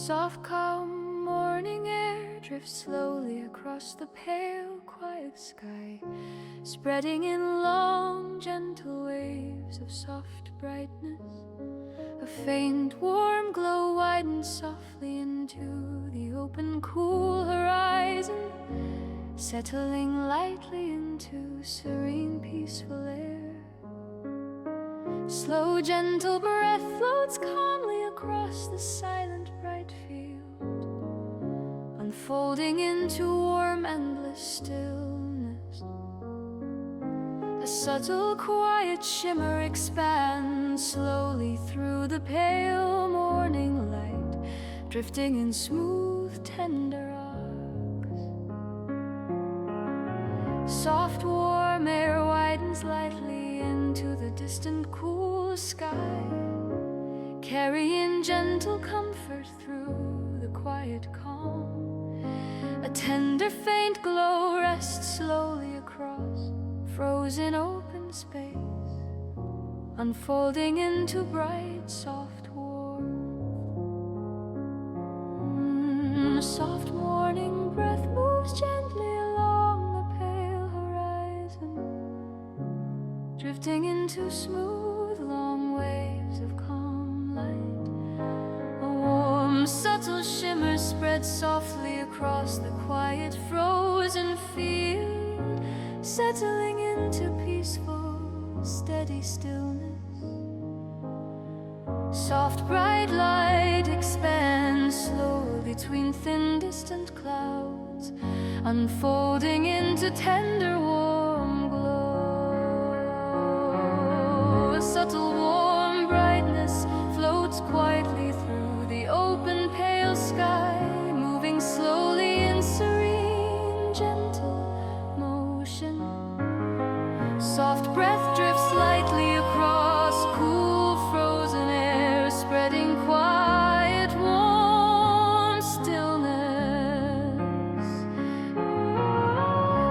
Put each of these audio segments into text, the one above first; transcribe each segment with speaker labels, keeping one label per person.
Speaker 1: Soft, calm morning air drifts slowly across the pale, quiet sky, spreading in long, gentle waves of soft brightness. A faint, warm glow widens softly into the open, cool horizon, settling lightly into serene, peaceful air. Slow, gentle breath floats calmly across the silent, bright field, unfolding into warm, endless stillness. A subtle, quiet shimmer expands slowly through the pale morning light, drifting in smooth, tender arcs. Soft, warm air widens lightly into the distant, cool sky, carrying gentle comfort through the quiet calm. A tender, faint glow rests slowly across frozen open space, unfolding into bright, soft warmth. Soft morning breath moves gently along the pale horizon, drifting into smooth, long waves of calm light. A warm, subtle shimmer spreads softly across the quiet, frozen field, settling into peaceful, steady stillness. Soft, bright light expands slowly between thin, distant clouds, unfolding into tender, warm glow. A subtle, warm brightness floats quietly through the open, pale sky, moving slowly in serene, gentle motion. Soft breath drifts lightly across cool, frozen air, spreading quiet, warm stillness.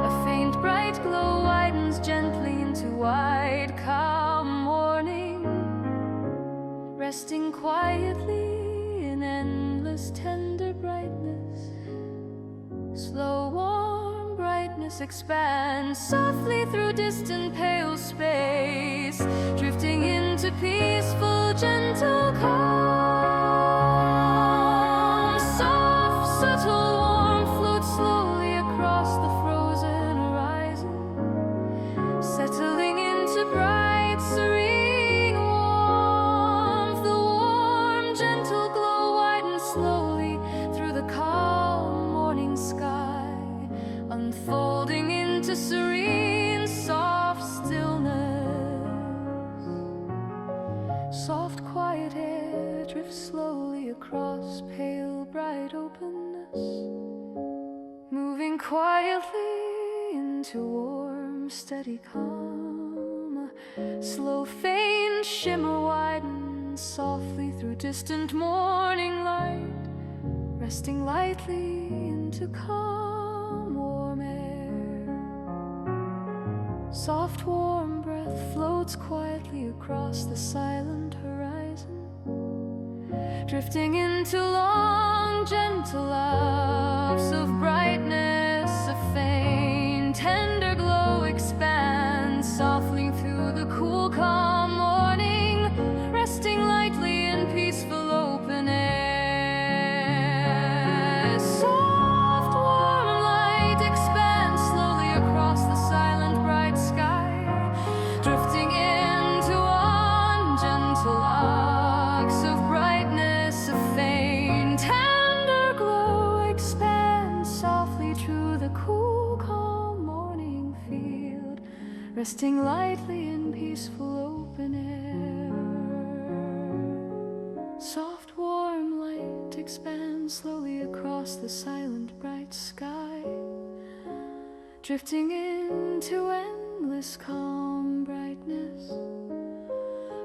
Speaker 1: A faint, bright glow widens gently into wide, calm morning, resting quietly in endless, tender brightness. Slow, warm brightness expands softly through distant, pale space, drifting into peaceful, gentle calm. Soft, subtle warmth floats slowly across the frozen horizon, settling into bright, serene warmth. The warm, gentle glow widens slowly through the calm morning sky, unfolding into serene, soft stillness. Soft, quiet air drifts slowly across pale, bright openness, moving quietly into warm, steady calm. A slow, faint shimmer widens softly through distant morning light, resting lightly into calm, warm air. Soft, warm breath floats quietly across the silent horizon, drifting into long, gentle arcs of brightness. A faint, tender glow expands softly through the cool, calm morning, resting lightly in peaceful, open air. Soft, warm light expands slowly across the silent, bright sky, drifting into ungentle arcs of brightness. A faint, tender glow expands softly through the cool, calm morning field, resting lightly in peaceful, open air. Soft, warm light expands slowly across the silent, bright sky, drifting into endless, calm brightness.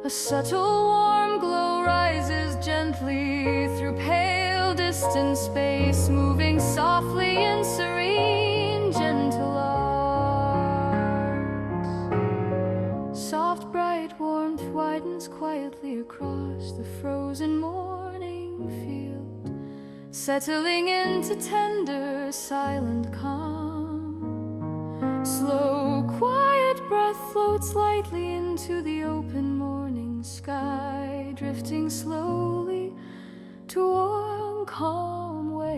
Speaker 1: A subtle, warm glow rises gently through pale, distant space, moving softly in serene, gentle arcs. Soft, bright warmth widens quietly across the frozen morning field, settling into tender, silent calm. Slow, quiet breath floats lightly into the open morning sky, drifting slowly to warm, calm waves.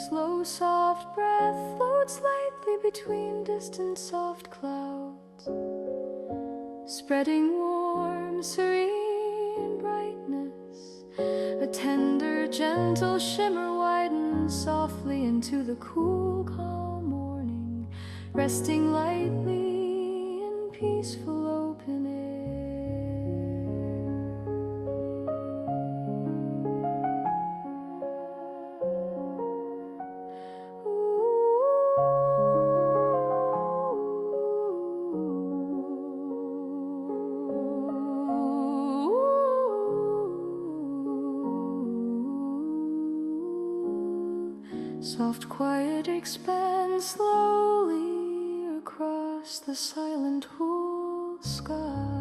Speaker 1: Slow, soft breath floats lightly between distant soft clouds, spreading warm, serene brightness. A tender, gentle shimmer widens softly into the cool, calm morning, resting lightly in peaceful open air. Soft, quiet expands slowly across the silent whole sky.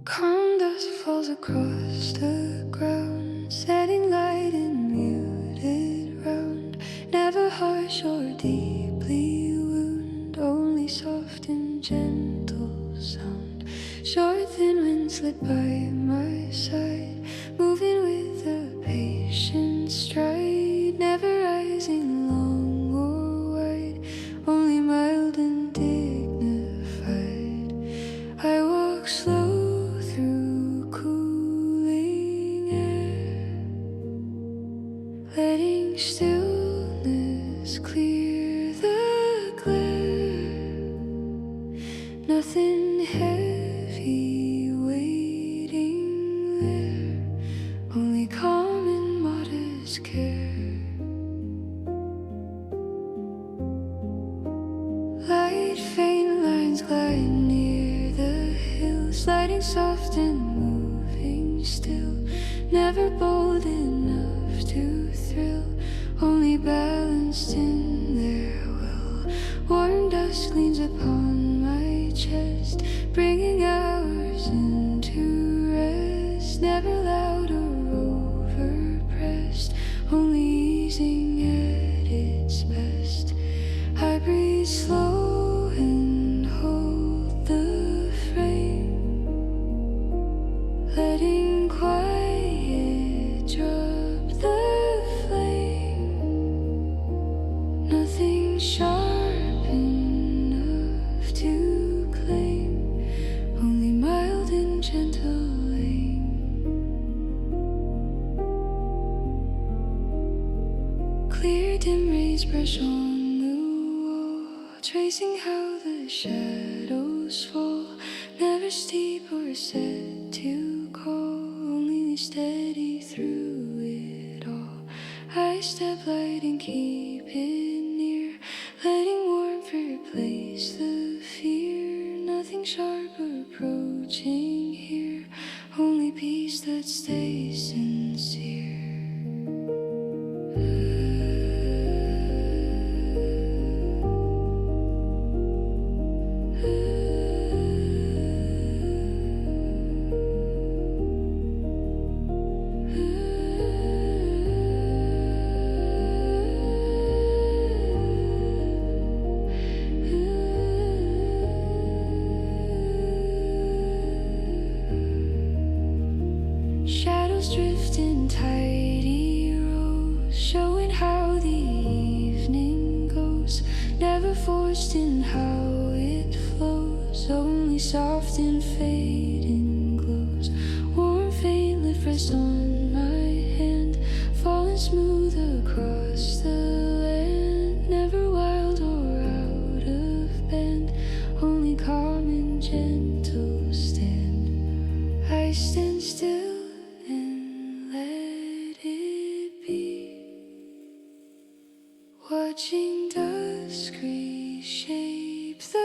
Speaker 1: Calm dust falls across the ground, setting light in muted round. Never harsh or deeply wound, only soft and gentle sound. Short thin wind slip by my side, moving with a patient stride. Never rising long or wide, only mild and dignified. I walk slow through cooling air, letting stillness clear the glare. Nothing heavy waiting there, only calm and modest care. Light faint lines glide near the hills, sliding soft and moving still. Never bold enough to thrill, only balanced in their will. Warm dusk leans upon my chest, bringing hours into rest. Never loud or overpressed, only easing at its best. I breathe slow and hold the frame, letting quiet drop the flame. Nothing sharp enough to claim, only mild and gentle aim. Clear dim rays brush on the wall, tracing how the shadows fall. Never steep or set to call, only steady through it all. I step light and keep it near, letting warmth replace the fear. Nothing sharp approaching here, only peace that stays sincere. Shadows drift in tidy rows, showing how the evening goes. Never forced in how it flows, only soft and fading glows. Warm faint lift rest on my hand, falling smooth across the land. Never wild or out of bend, only calm and gentle stand. I stand still and let it be, watching dusk reshape the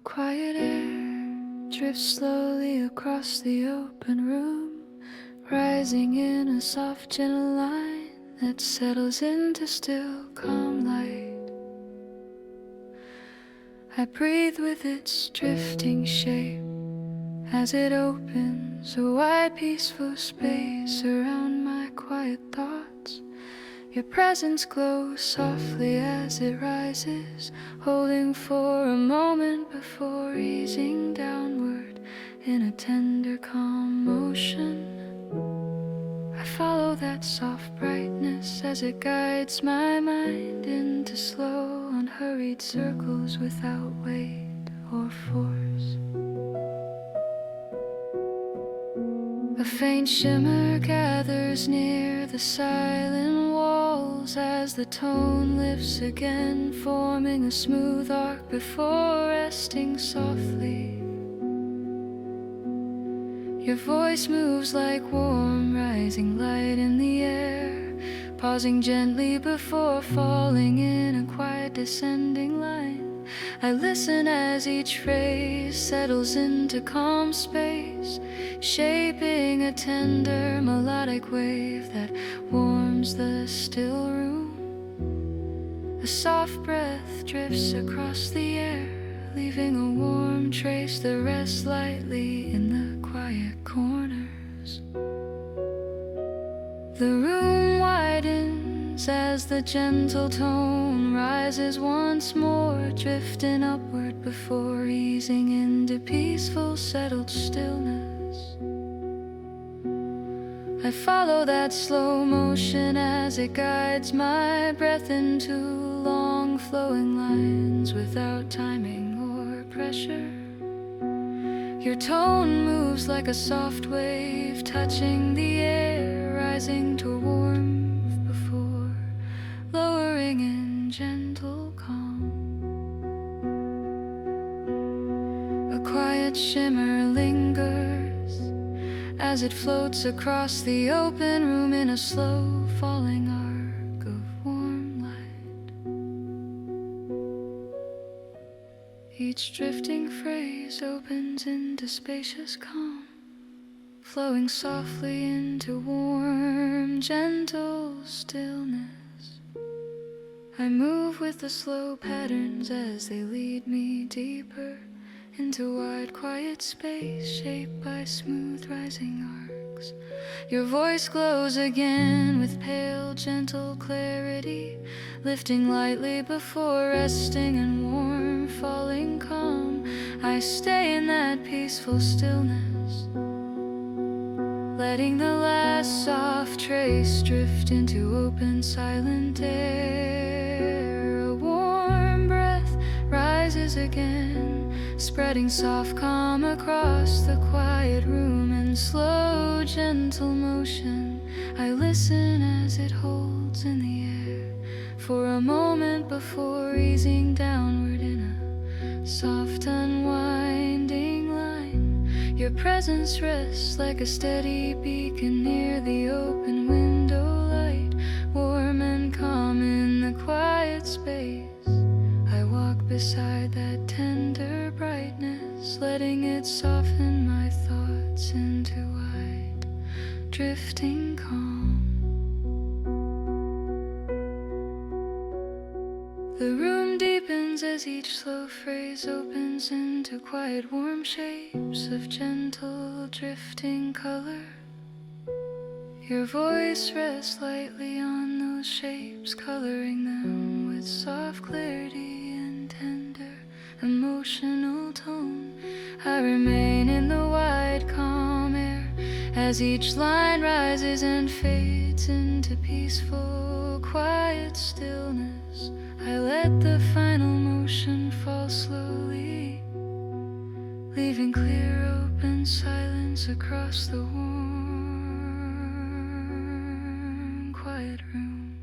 Speaker 1: quiet air drifts slowly across the open room, rising in a soft, gentle line that settles into still, calm light. I breathe with its drifting shape as it opens a wide, peaceful space around my quiet thoughts. Your presence glows softly as it rises, holding for a moment before easing downward in a tender, calm motion. I follow that soft brightness as it guides my mind into slow, unhurried circles without weight or force. A faint shimmer gathers near the silent walls as the tone lifts again, forming a smooth arc before resting softly. Your voice moves like warm, rising light in the air, pausing gently before falling in a quiet, descending line. I listen as each phrase settles into calm space, shaping a tender, melodic wave that warms the still room. A soft breath drifts across the air, leaving a warm trace that rests lightly in the quiet corners. The room widens as the gentle tone rises once more, drifting upward before easing into peaceful, settled stillness. I follow that slow motion as it guides my breath into long, flowing lines without timing or pressure. Your tone moves like a soft wave, touching the air, rising to warmth before lowering in gentle calm. A quiet shimmer lingers as it floats across the open room in a slow falling arc of warm light. Each drifting phrase opens into spacious calm, flowing softly into warm, gentle stillness. I move with the slow patterns as they lead me deeper into wide, quiet space shaped by smooth rising arcs. Your voice glows again with pale, gentle clarity, lifting lightly before resting in warm, falling calm. I stay in that peaceful stillness, letting the last soft trace drift into open, silent air. A warm breath rises again, spreading soft calm across the quiet room. In slow, gentle motion, I listen as it holds in the air for a moment before easing downward in a soft, unwinding line. Your presence rests like a steady beacon near the open window light, warm and calm in the quiet space. I walk beside that tender brightness, letting it soften my thoughts into wide, drifting calm. The room deepens as each slow phrase opens into quiet, warm shapes of gentle, drifting color. Your voice rests lightly on those shapes, coloring them with soft clarity and tender, emotional tone. I remain in the wide, calm air as each line rises and fades into peaceful, quiet stillness. I let the final motion fall slowly, leaving clear, open silence across the warm, quiet room.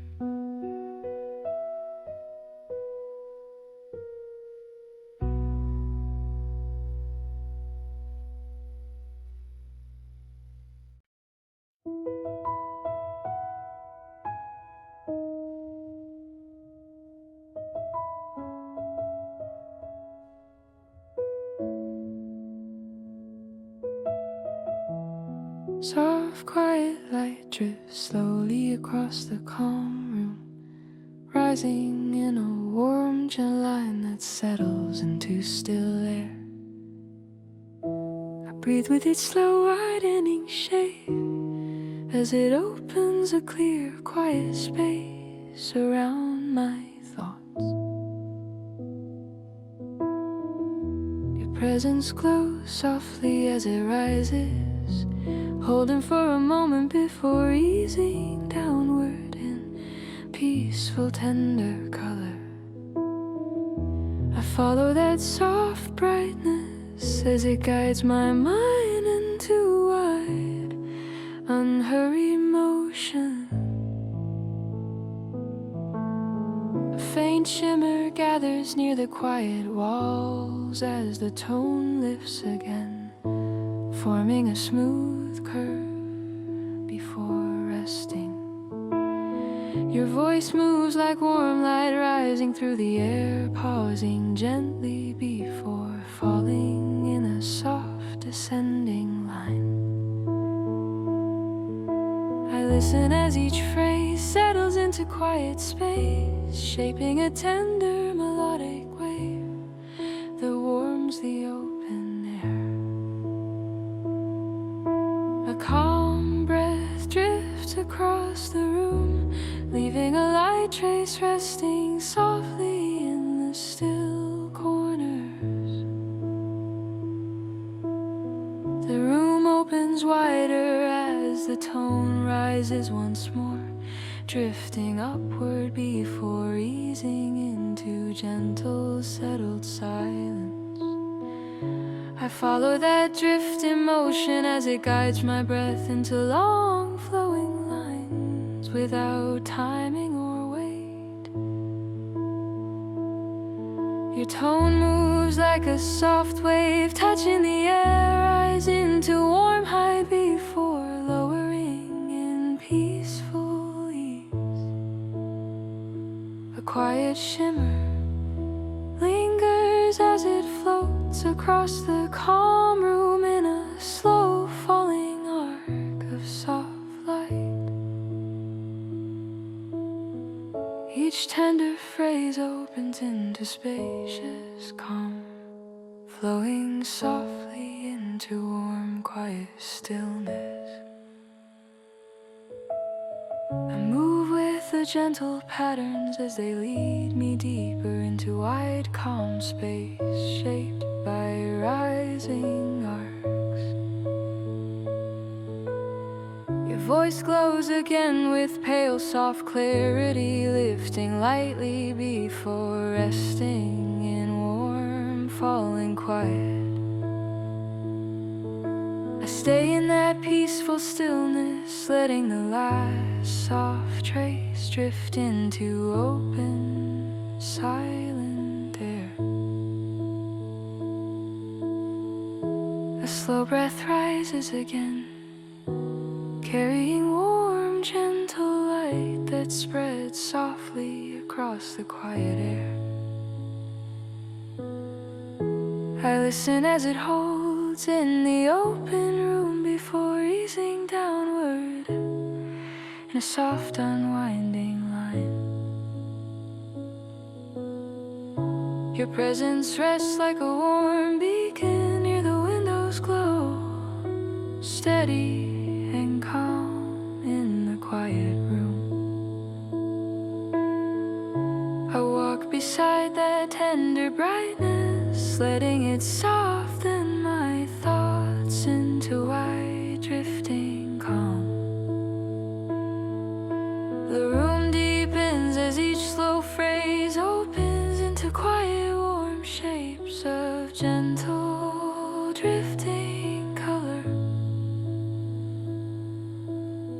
Speaker 1: Soft, quiet light drifts slowly across the calm room, rising in a warm, gentle line that settles into still air. I breathe with its slow widening shape as it opens a clear, quiet space around my thoughts. Your presence glows softly as it rises, holding for a moment before easing downward in peaceful, tender color. I follow that soft brightness as it guides my mind into wide, unhurried motion. A faint shimmer gathers near the quiet walls as the tone lifts again, forming a smooth curve before resting. Your voice moves like warm light rising through the air, pausing gently before falling in a soft descending line. I listen as each phrase settles into quiet space, shaping a tender melodic wave that warms the open air. A calm breath drifts across the room, leaving a light trace resting softly in the still corners. The room opens wider as the tone rises once more, drifting upward before easing into gentle, settled silence. I follow that drift in motion as it guides my breath into long flowing lines without timing or weight. Your tone moves like a soft wave, touching the air, rising to warm height before lowering in peaceful ease. A quiet shimmer lingers as it floats across the calm room in a slow falling arc of soft light. Each tender phrase opens into spacious calm, flowing softly into warm, quiet stillness. I move with the gentle patterns as they lead me deeper into wide, calm space shaped by rising arcs. Your voice glows again with pale, soft clarity, lifting lightly before resting in warm, falling quiet. I stay in that peaceful stillness, letting the last soft trace drift into open, silent air. A slow breath rises again, carrying warm, gentle light that spreads softly across the quiet air. I listen as it holds in the open room before easing downward in a soft, unwinding line. Your presence rests like a warm beacon near the window's glow, steady and calm in the quiet room. I walk beside that tender brightness, letting it soften my thoughts into wide, drifting calm. The room deepens as each slow phrase opens into quiet, warm shapes of gentle, drifting color.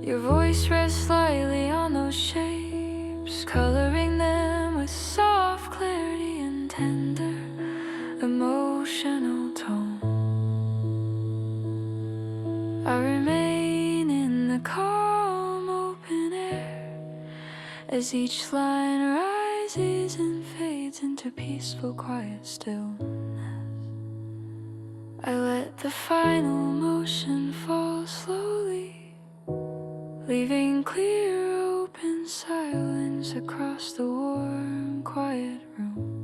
Speaker 1: Your voice rests slightly on those shapes, coloring them with soft clarity and tender, emotional tone. I remain in the calm, open air as each line rises and fades into peaceful, quiet stillness. I let the final motion fall slowly, leaving clear open silence across the warm, quiet room.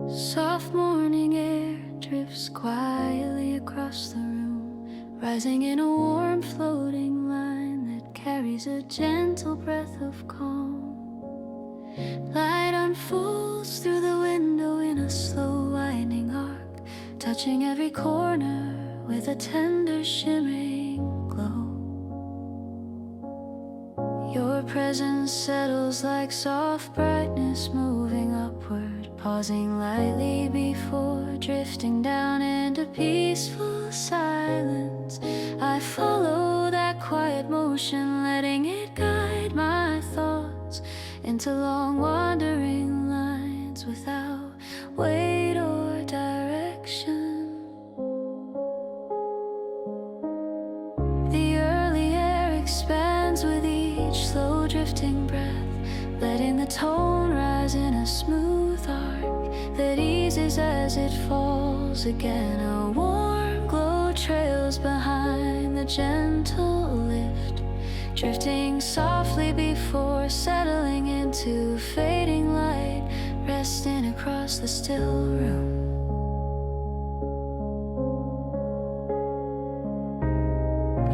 Speaker 1: Soft morning air drifts quietly across the room, rising in a warm floating line that carries a gentle breath of calm. Light unfolds through the window in a slow winding arc, touching every corner with a tender shimmering glow. Your presence settles like soft brightness moving upward, pausing lightly before drifting down into peaceful silence. I follow that quiet motion, letting it guide my thoughts into long wandering lines without weight or direction. The early air expands with each slow drifting breath, letting the tone rise in a smooth arc that eases as it falls again. A warm glow trails behind the gentle lift, drifting softly before settling into fading light, resting across the still room.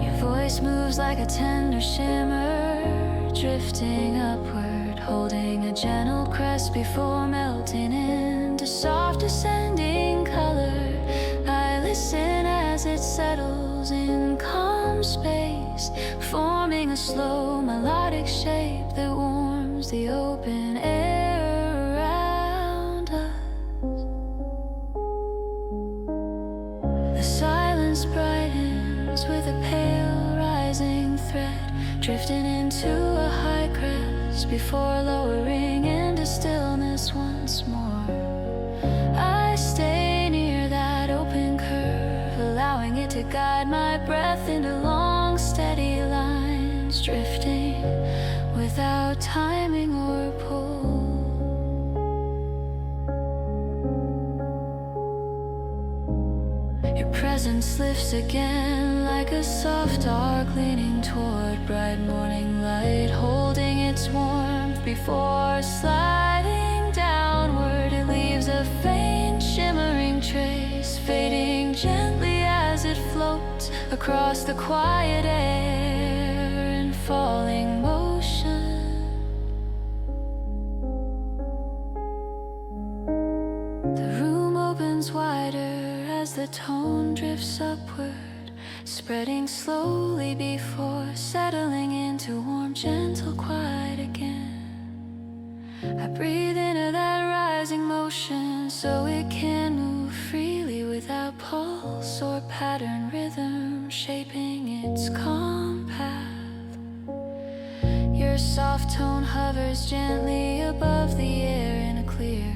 Speaker 1: Your voice moves like a tender shimmer, drifting upward, holding a gentle crest before melting into soft ascending color. I listen as it settles in calm space, forming a slow melodic shape that warms the open air around us. The silence brightens with a pale rising thread, drifting into a high crest before lowering into stillness once more. I stay near that open curve, allowing it to guide my breath into long, steady lines, drifting without timing or pull. Your presence lifts again like a soft arc, leaning toward bright morning light, holding its warmth before sliding downward. It leaves a faint shimmering trace, fading gently as it floats across the quiet air in falling motion. The room opens wider as the tone drifts upward, spreading slowly before settling into warm, gentle quiet again. I breathe into that rising motion so it can move freely without pulse or pattern rhythm shaping its calm path. Your soft tone hovers gently above the air in a clear,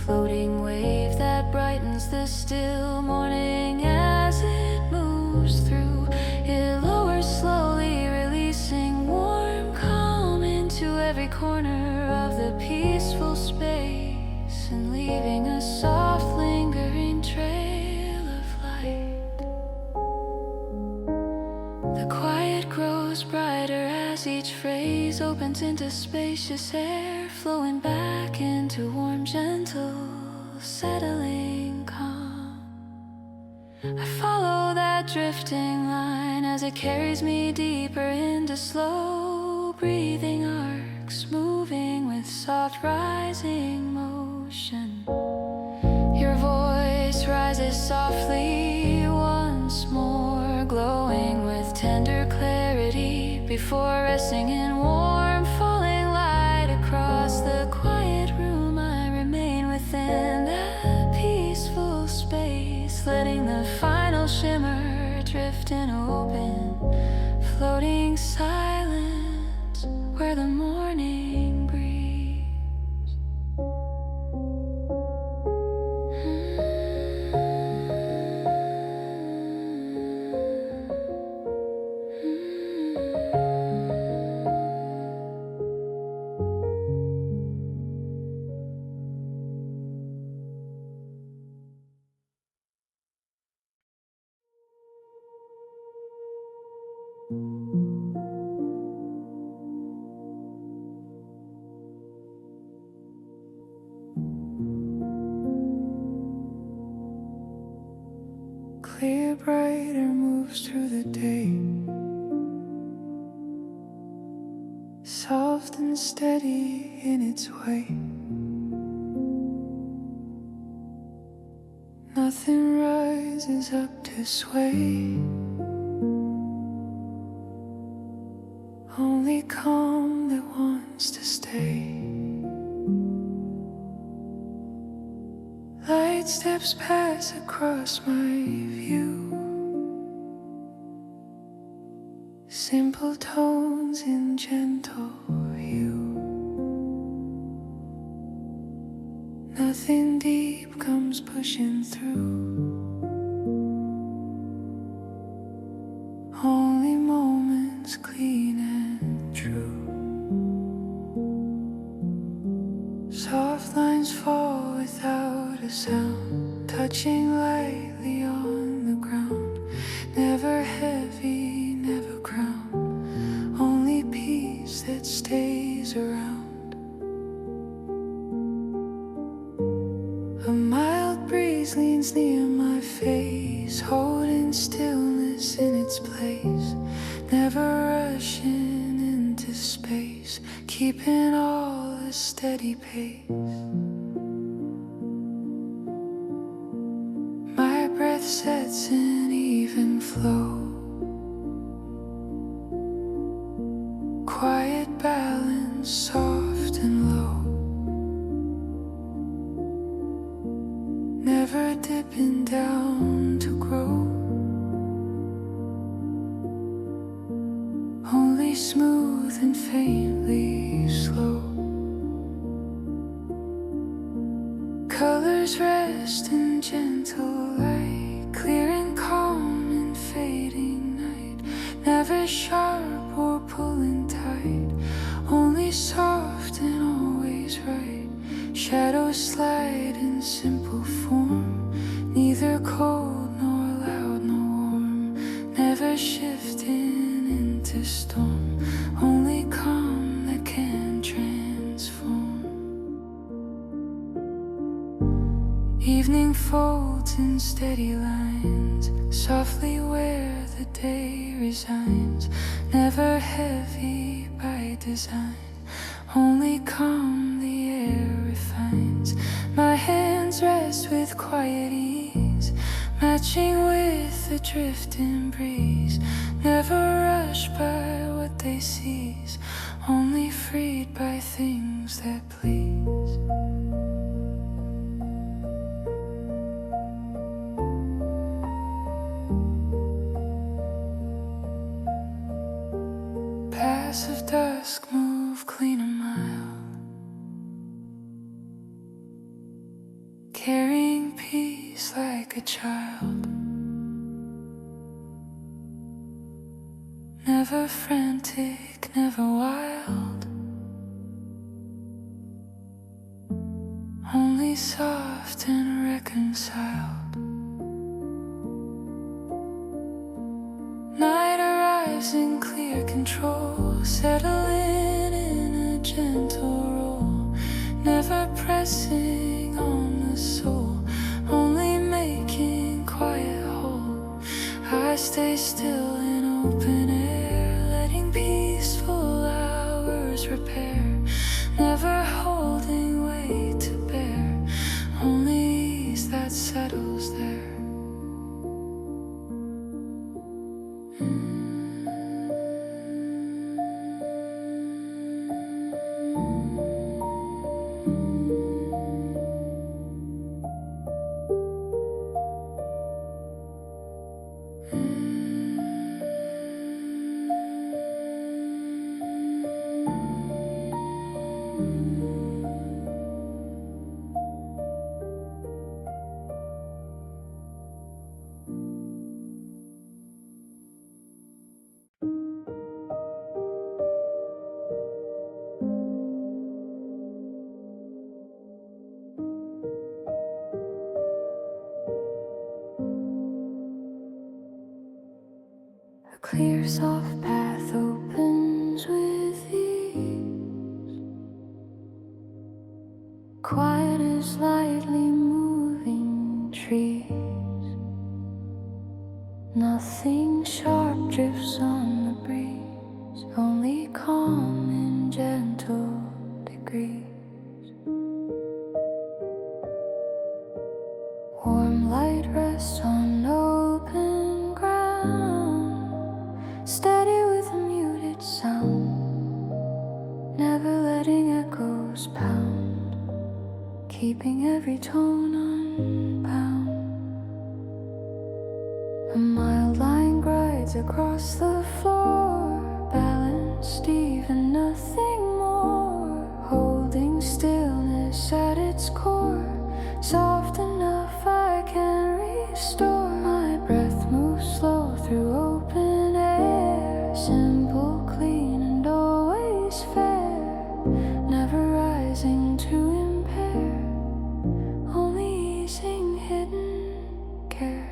Speaker 1: floating wave that brightens the still morning as it moves through. It lowers slowly, releasing warm calm into every corner of the peaceful space and leaving a soft lingering trail of light. The quiet grows brighter as each phrase opens into spacious air, flowing back into warm, gentle, settling calm. I follow that drifting line as it carries me deeper into slow breathing arcs, moving with soft rising motion. Your voice rises softly once more, glowing with tender clarity before resting in warm falling light across the quiet morning breeze. Clear, brighter moves through the day, soft and steady in its way. Nothing rises up to sway, only calm that wants to stay. Light steps pass across my view, simple tones in gentle hue. Nothing deep comes pushing through, only moments clean and true. Soft lines fall without a sound, touching lightly on the ground. Never heavy, never crowned, only peace that stays around. A mild breeze leans near my face, holding stillness in its place. Never rushing into space, keeping all a steady pace. My breath sets an even flow, quiet balance, soft and low. Never dipping down to grow, only smooth and faintly slow. Colors rest in gentle light, clear and calm in fading night. Never sharp or pulling tight, only soft and always right. Shadows slide in simple form, neither cold nor loud nor warm. Never shifting into storm, only calm that can transform. Evening folds in steady lines, softly where the day resigns. Never heavy by design, only calm the air refines. My hands rest with quiet ease, matching with the drifting breeze. Never rushed by what they seize, only freed by things that please. Passive dusk move clean a mile, carrying peace like a child. Never frantic, never wild, only soft and reconciled. Night arrives in clear control, settling in a gentle roll. Never pressing on the soul, only making quiet whole. I stay still in open air, letting peaceful hours repair. Never holding weight to bear, only ease that settles there. your soft path opens with ease. Quiet as lightly moving trees. Nothing sharp drifts on the breeze, only calm in gentle degrees. Warm light rests on open ground, steady with a muted sound, never letting echoes pound, keeping every tone unbound. A mild line glides across the floor, balanced even, nothing more, holding stillness at its core, soft enough I can restore. My breath moves slow through open air, simple, clean, and always fair, never rising to impair, only easing hidden care.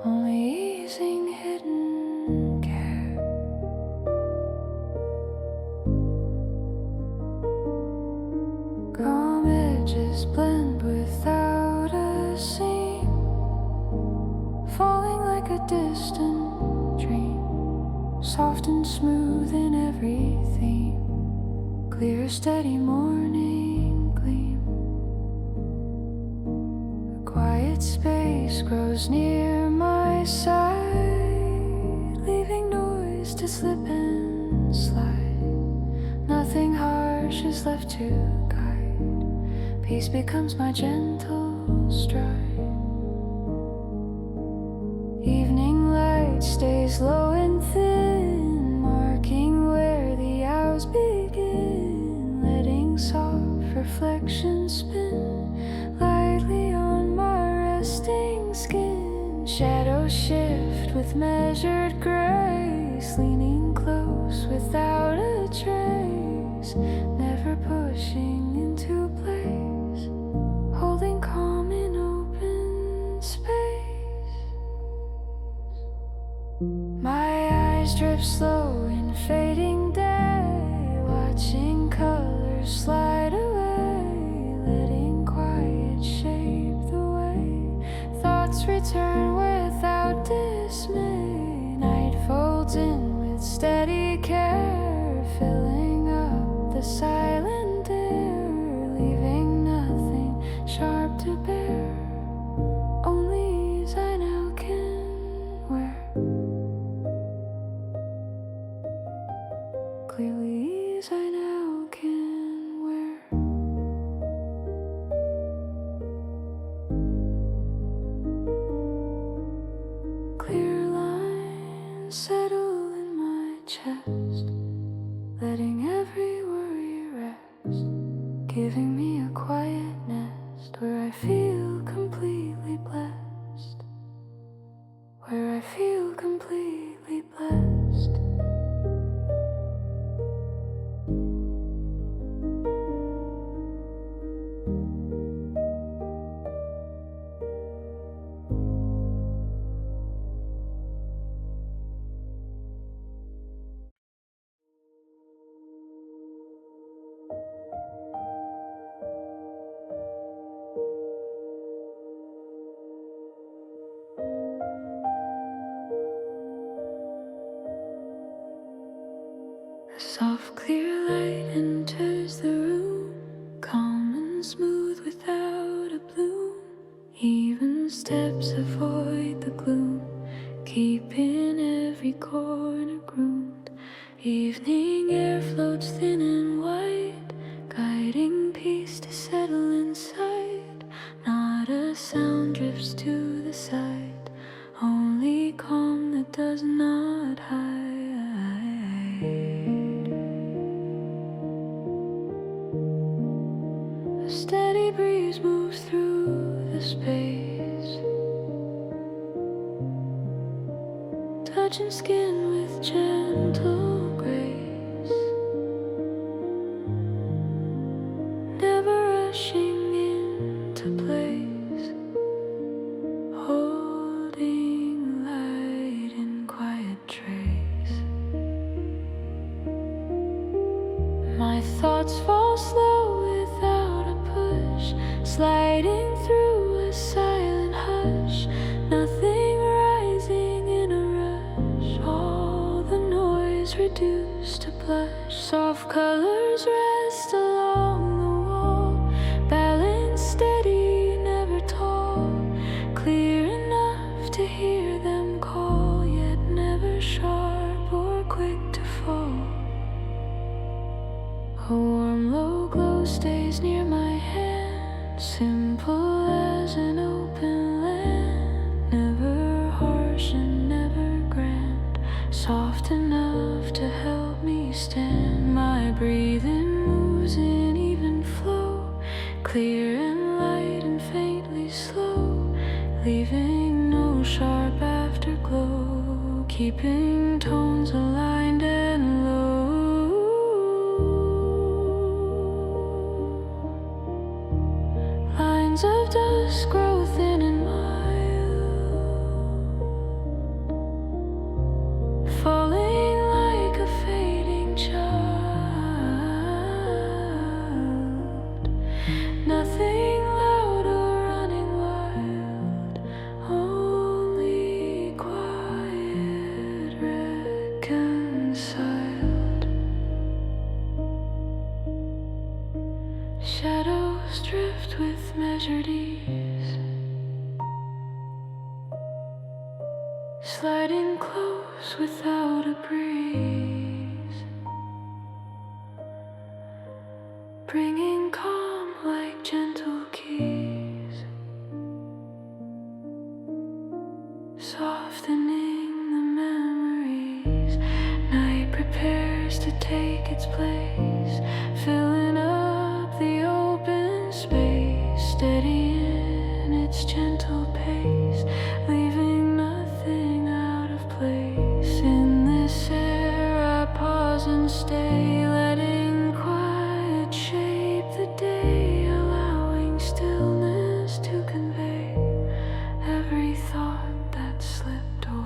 Speaker 1: Only easing hidden care. Calm edges blend without a seam, falling like a distant dream, soft and smooth in every theme, clear steady morning gleam. A quiet space grows near my side, leaving noise to slip and slide. Nothing harsh is left to guide, peace becomes my gentle stride. Evening light stays low and thin, marking where the hours begin, letting soft reflections spin lightly on my resting skin. Shadows shift with measured grace, leaning close without a trace, never pushing into place, holding calm in open space. My eyes drift slow in fading day, watching colors slide away, letting quiet shape the way thoughts return without dismay. Night folds in with steady care, filling up the silent air, leaving nothing sharp to bear, only as I now can wear. Clearly as I now can wear. Clear lines settle in my chest, letting every worry rest, giving me a quiet nest where I feel completely blessed, where I feel completely blessed. A soft clear light enters the room, calm and smooth without a bloom. Even steps avoid the gloom, keeping every corner groomed. Evening air floats thin and white, guiding peace to settle inside. Not a sound drifts to the side, only calm that does not hide. A steady breeze moves through the space, touching skin with gentle grace, never rushing into place, My thoughts fall slow without a push, sliding through a silent hush. Nothing rising in a rush, all the noise reduced to blush. Soft colors rest along the wall, balance steady, never tall, clear enough to hear them call, yet never sharp or quick to fall. A warm low glow stays near my hand, simple as an open land, never harsh and never grand, soft enough to help me stand. My breathing moves in even flow, clear and light and faintly slow, leaving no sharp afterglow, keeping tones aligned and low. Lines of dust grow thin and mild, falling like a fading child. Nothing loud or running wild, only quiet, reconciled. Shadows drift with measured ease, sliding close without a breeze, bringing calm like gentle keys, softening the memories. Night prepares to take its place, filling up the open space, steady in its gentle pace, leaving nothing out of place. In this air I pause and stay, letting quiet shape the day, allowing stillness to convey every thought that slipped away.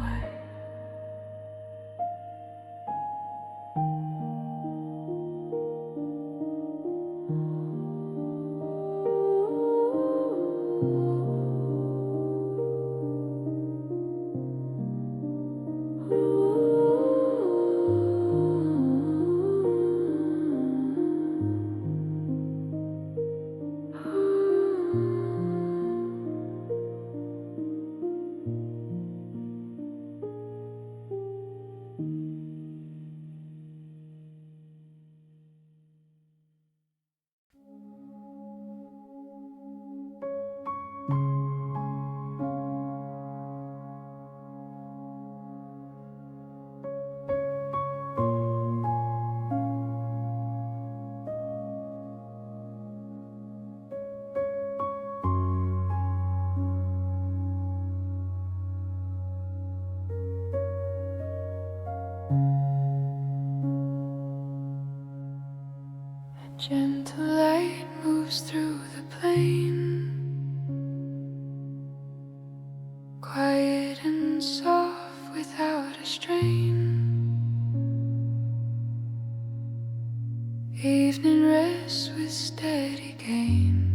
Speaker 1: Gentle light moves through the plain, quiet and soft without a strain. Evening rests with steady gain,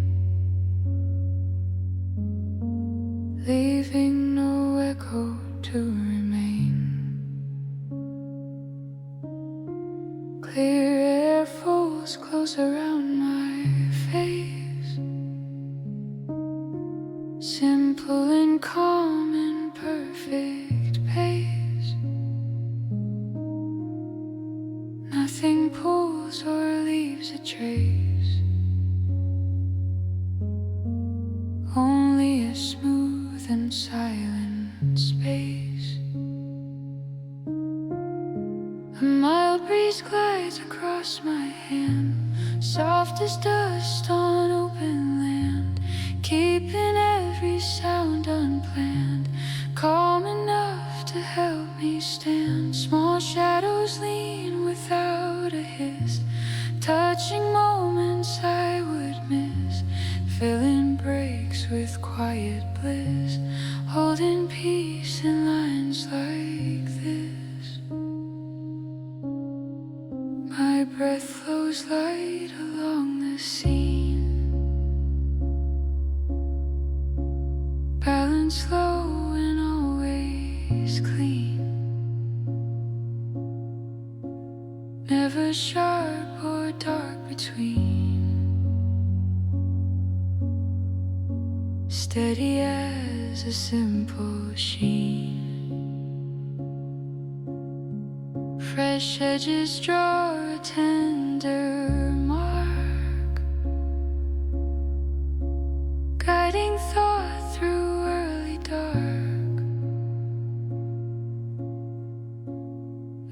Speaker 1: leaving no echo to remain. Clear air folds close around my face, simple and calm in perfect pace. Nothing pulls or leaves a trace, only a smooth and silent space. A mild breeze glides across my hand, soft as dust on open land, keeping every sound unplanned, calm enough to help me stand. Small shadows lean without a hiss, touching moments I would miss, filling breaks with quiet bliss, holding peace in lines like this. My My breath flows light along the scene, balanced low and always clean, never sharp or dark between, steady as a simple sheen. Fresh edges draw a tender mark, guiding thought through early dark.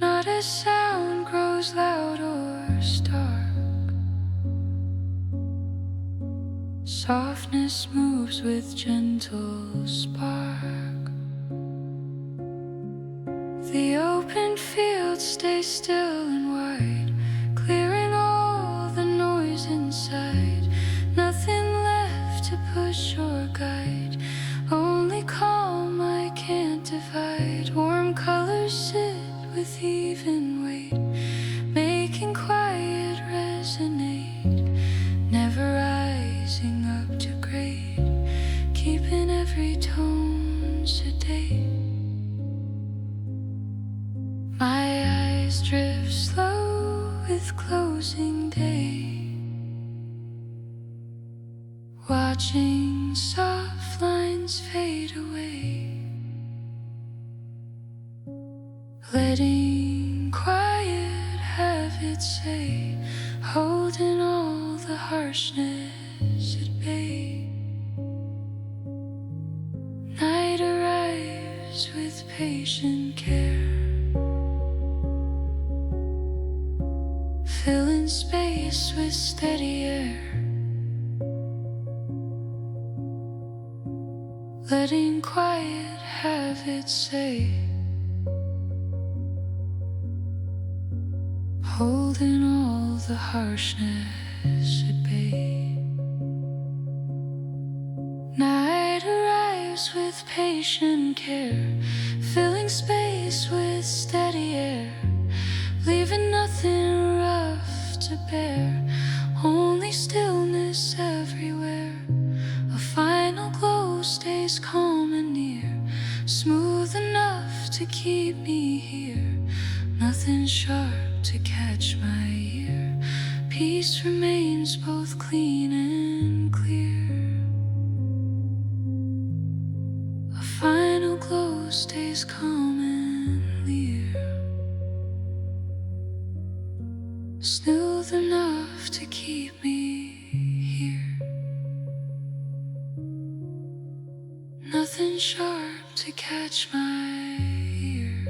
Speaker 1: Not a sound grows loud or stark. Softness moves with gentle spark. The open field stays still and wide, clearing all the noise inside. Nothing left to push or guide, only calm I can't divide. Warm colors sit with even weight, making quiet resonate, never rising up to grade, keeping every tone sedate. My eyes drift slow with closing day, watching soft lines fade away, letting quiet have its say, holding all the harshness at bay. Night arrives with patient care, filling space with steady air, letting quiet have its say, holding all the harshness at bay. Night arrives with patient care, filling space with steady air, leaving nothing rough to bear, only stillness everywhere. A final glow stays calm and near, smooth enough to keep me here. Nothing sharp to catch my ear, peace remains both clean and clear. A final glow stays calm and near, smooth enough to keep me here. Nothing sharp to catch my ear,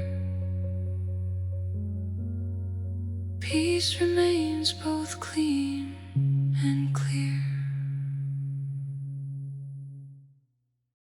Speaker 1: peace remains both clean